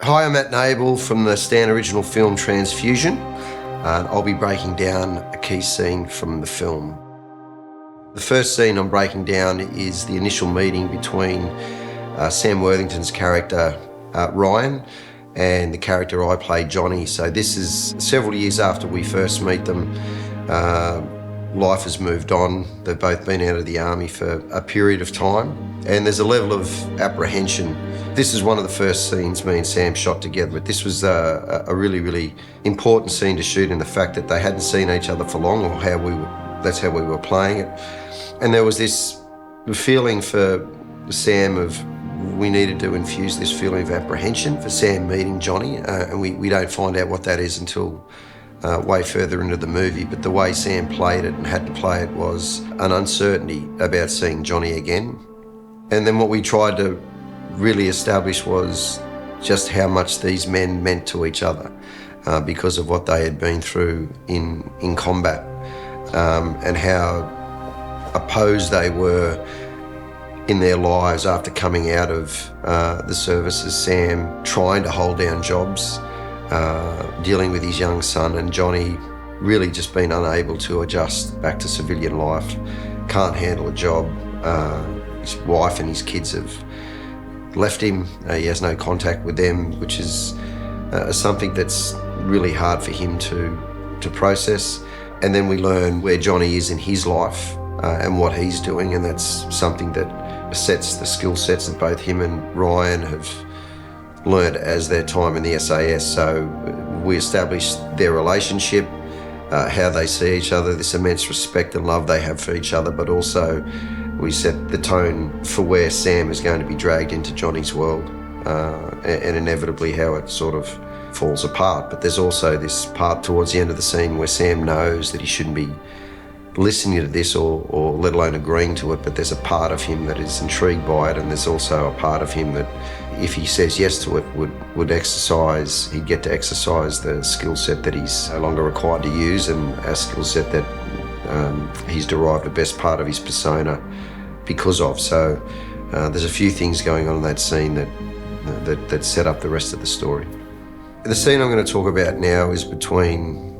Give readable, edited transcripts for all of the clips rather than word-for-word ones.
Hi, I'm Matt Nable from the Stan original film Transfusion, and I'll be breaking down a key scene from the film. The first scene I'm breaking down is the initial meeting between Sam Worthington's character, Ryan, and the character I play, Johnny. So this is several years after we first meet them. Life has moved on. They've both been out of the army for a period of time, and there's a level of apprehension. This is one of the first scenes me and Sam shot together, but this was a really, really important scene to shoot in the fact that they hadn't seen each other for long, or that's how we were playing it. And there was this feeling for Sam of we needed to infuse this feeling of apprehension for Sam meeting Johnny, and we don't find out what that is until way further into the movie. But the way Sam played it and had to play it was an uncertainty about seeing Johnny again. And then what we tried to really establish was just how much these men meant to each other because of what they had been through in combat, and how opposed they were in their lives after coming out of the services. Sam trying to hold down jobs, dealing with his young son, and Johnny really just been unable to adjust back to civilian life, can't handle a job. His wife and his kids have left him. He has no contact with them, which is something that's really hard for him to process. And then we learn where Johnny is in his life and what he's doing, and that's something that sets the skill sets that both him and Ryan have learned as their time in the SAS. So we establish their relationship, how they see each other, this immense respect and love they have for each other, but also we set the tone for where Sam is going to be dragged into Johnny's world, and inevitably how it sort of falls apart. But there's also this part towards the end of the scene where Sam knows that he shouldn't be listening to this or let alone agreeing to it, but there's a part of him that is intrigued by it, and there's also a part of him that if he says yes to it he'd get to exercise the skill set that he's no longer required to use, and a skill set that he's derived the best part of his persona because of. So there's a few things going on in that scene that set up the rest of the story. The scene I'm going to talk about now is between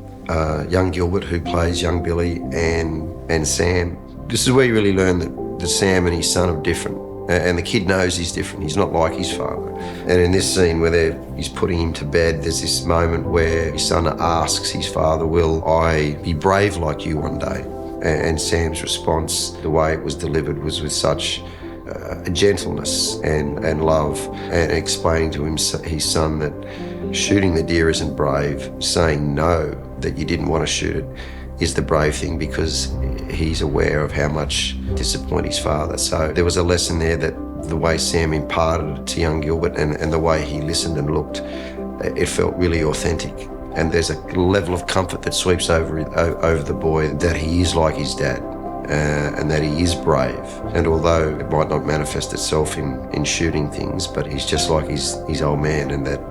young Gilbert, who plays young Billy, and Sam. This is where you really learn that Sam and his son are different, and the kid knows he's different. He's not like his father. And in this scene where he's putting him to bed, there's this moment where his son asks his father, "Will I be brave like you one day?" And Sam's response, the way it was delivered, was with such gentleness and love, and explaining to his son that shooting the deer isn't brave. Saying no, that you didn't want to shoot it, is the brave thing, because he's aware of how much disappoint his father. So there was a lesson there that the way Sam imparted it to young Gilbert and the way he listened and looked, it felt really authentic. And there's a level of comfort that sweeps over the boy, that he is like his dad, and that he is brave. And although it might not manifest itself in shooting things, but he's just like his old man, and that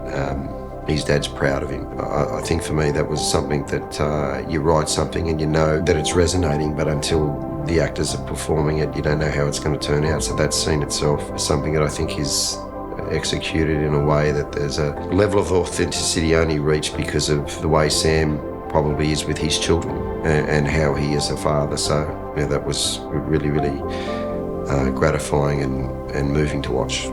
his dad's proud of him. I think for me that was something that you write something and you know that it's resonating, but until the actors are performing it, you don't know how it's going to turn out. So that scene itself is something that I think is executed in a way that there's a level of authenticity only reached because of the way Sam probably is with his children and how he is a father. So yeah, that was really, really gratifying and moving to watch.